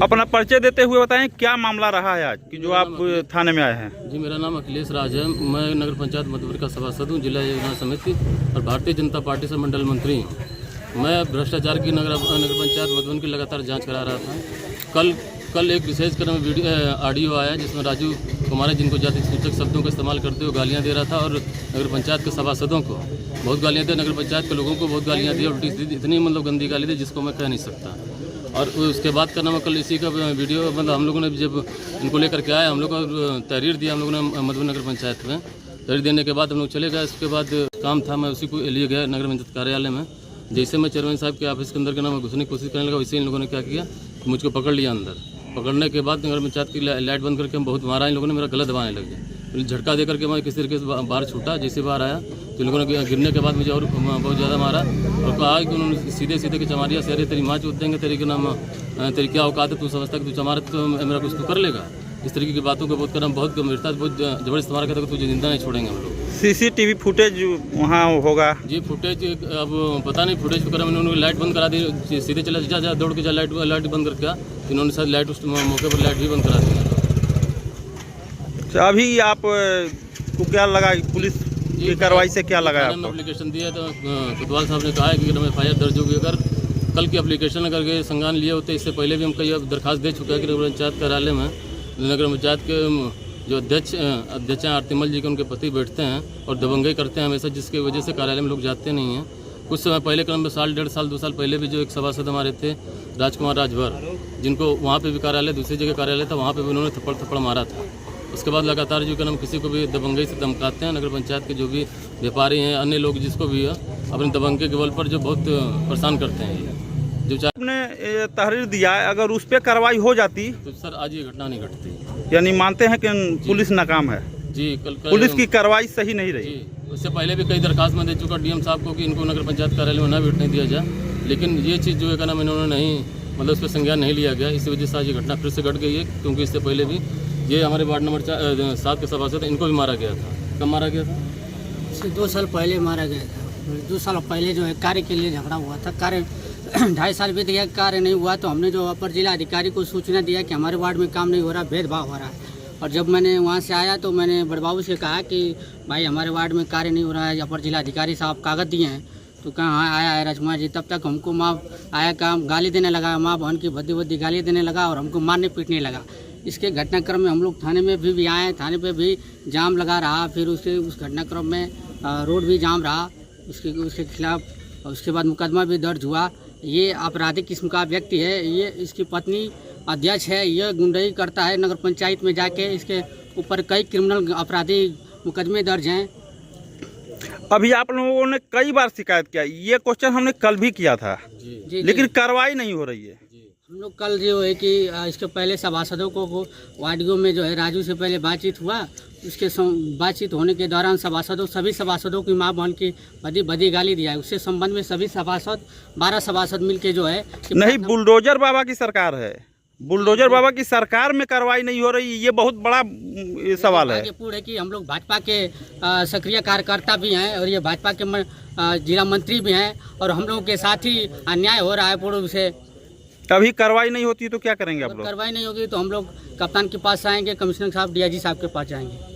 अपना परिचय देते हुए बताएं क्या मामला रहा है आज कि जो आप थाने में आए हैं। जी, मेरा नाम अखिलेश राज है। मैं नगर पंचायत मधुबन का सभासद हूँ, जिला योजना समिति और भारतीय जनता पार्टी से मंडल मंत्री हूँ। मैं भ्रष्टाचार की नगर पंचायत मधुबन की लगातार जांच करा रहा था। कल एक विशेष क्रम ऑडियो आया जिसमें राजू कुमार है, जिनको जाति सूचक शब्दों का इस्तेमाल करते हुए गालियाँ दे रहा था और नगर पंचायत के सभासदों को बहुत गालियाँ दी, नगर पंचायत के लोगों को बहुत गालियाँ दी और इतनी गंदी गाली दी जिसको मैं कह नहीं सकता। और उसके बाद का नाम कल इसी का वीडियो हम लोगों ने जब इनको लेकर के आए, हम लोग को तहरीर दिया हम लोगों ने मधुबन नगर पंचायत में। तहरीर देने के बाद हम लोग चले गए। उसके बाद काम था, मैं उसी को लिए गया नगर पंचायत कार्यालय में। जैसे मैं चेयरमैन साहब के ऑफिस के अंदर के नाम घुसने की कोशिश करने लगा, वैसे इन लोगों ने क्या किया, मुझको पकड़ लिया अंदर। पकड़ने के बाद नगर पंचायत की लाइट बंद करके हम बहुत मारा। इन लोगों ने मेरा गला दबाने लगे, झटका दे करके मैं किसी तरीके से बाहर छूटा। जैसे बाहर आया तो इन लोगों ने गिरने के बाद मुझे और बहुत ज़्यादा मारा और कहा कि उन्होंने सीधे के चमारिया शहरी तेरी माँ चूत देंगे, तेरी के नाम तेरी क्या औकात है, तू समझता कि तू चमारा तो मेरा कुछ तो कर लेगा। इस तरीके की बातों को बहुत करना बहुत गंभीरता से बहुत जबरदस्त मारा कहता कि तुझे जिंदा नहीं छोड़ेंगे हम लोग। सीसीटीवी फुटेज वहाँ होगा जी, फुटेज अब पता नहीं, फुटेज वगैरह इन्होंने लाइट बंद करा दी, सीधे चला जा दौड़ के जा लाइट बंद करके इन्होंने शायद लाइट उस मौके पर लाइट भी बंद करा दी। अभी आप को क्या लगा, पुलिस की कार्रवाई से क्या लगा? आपको एप्लीकेशन दिया तो कोतवाल साहब ने कहा है कि एफआईआर दर्ज होगी। अगर कल की एप्लीकेशन अगर के संज्ञान लिए होते, इससे पहले भी हम कई दरखास्त दे चुके हैं कि नगर पंचायत कार्यालय में नगर पंचायत के जो अध्यक्ष हैं आरतीमल जी के उनके पति बैठते हैं और दबंगई करते हैं हमेशा, जिसकी वजह से कार्यालय में लोग जाते नहीं हैं। कुछ समय पहले क्रम में साल 1.5 साल 2 साल पहले भी जो एक सभासद हमारे थे राजकुमार राजभर, जिनको वहाँ पे भी कार्यालय दूसरी जगह कार्यालय था, वहाँ पे भी उन्होंने थप्पड़ मारा था। उसके बाद लगातार जो नाम किसी को भी दबंगई से धमकाते हैं। नगर पंचायत के जो भी व्यापारी हैं, अन्य लोग जिसको भी है अपने दबंगे के बल पर जो बहुत परेशान करते हैं। ये जो आपने तहरीर दिया है, अगर उस पर कार्रवाई हो जाती तो सर आज ये घटना नहीं घटती। यानी मानते हैं कि पुलिस नाकाम है? जी, कल पुलिस की कार्रवाई सही नहीं रही। जी, उससे पहले भी कई दरखास्त में दे चुका डीएम साहब को कि इनको नगर पंचायत कार्यालय में ना बैठने दिया जाए, लेकिन ये चीज़ जो है का नाम इन्होंने नहीं उस पर संज्ञान नहीं लिया गया। इसी वजह से आज ये घटना फिर से घट गई है, क्योंकि इससे पहले भी ये हमारे वार्ड नंबर 7 के सभासद इनको भी मारा गया था। कब मारा गया था? इससे 2 साल पहले मारा गया था। 2 साल पहले जो है कार्य के लिए झगड़ा हुआ था। कार्य 2.5 साल बीत गया, कार्य नहीं हुआ तो हमने जो अपर जिला अधिकारी को सूचना दिया कि हमारे वार्ड में काम नहीं हो रहा, भेदभाव हो रहा है। और जब मैंने वहाँ से आया तो मैंने बड़बाबू से कहा कि भाई हमारे वार्ड में कार्य नहीं हो रहा है, अपर जिला अधिकारी साहब कागज़ दिए हैं। तो कहाँ आया है राजकुमार जी, तब तक हमको माँ आया काम गाली देने लगा, माँ बहन की भद्दी गाली देने लगा और हमको मारने पीटने लगा। इसके घटनाक्रम में हम लोग थाने में भी आए, थाने पे भी जाम लगा रहा। फिर उस घटनाक्रम में रोड भी जाम रहा उसके खिलाफ। उसके बाद मुकदमा भी दर्ज हुआ। ये आपराधिक किस्म का व्यक्ति है, ये इसकी पत्नी अध्यक्ष है, ये गुंडई करता है नगर पंचायत में जाके। इसके ऊपर कई क्रिमिनल आपराधिक मुकदमे दर्ज हैं। अभी आप लोगों ने कई बार शिकायत किया, ये क्वेश्चन हमने कल भी किया था जी, लेकिन कार्रवाई नहीं हो रही है। हम लोग कल जो है कि इसके पहले सभासदों को वार्डों में जो है राजू से पहले बातचीत हुआ। उसके बातचीत होने के दौरान सभी सभासदों की माँ बहन की बदी गाली दिया है। उससे संबंध में सभी सभासद 12 सभासद मिलके जो है नहीं, बुलडोजर बाबा की सरकार है, बुलडोजर बाबा की सरकार में कार्रवाई नहीं हो रही, ये बहुत बड़ा सवाल है। पूर्ण है कि हम लोग भाजपा के सक्रिय कार्यकर्ता भी हैं और ये भाजपा के जिला मंत्री भी हैं और हम लोगों के साथ ही अन्याय हो रहा है पूर्ण रूप से। अभी कार्रवाई नहीं होती तो क्या करेंगे आप लोग? कार्रवाई नहीं होगी तो हम लोग कप्तान के पास आएंगे, कमिश्नर साहब, डीआईजी साहब के पास जाएंगे।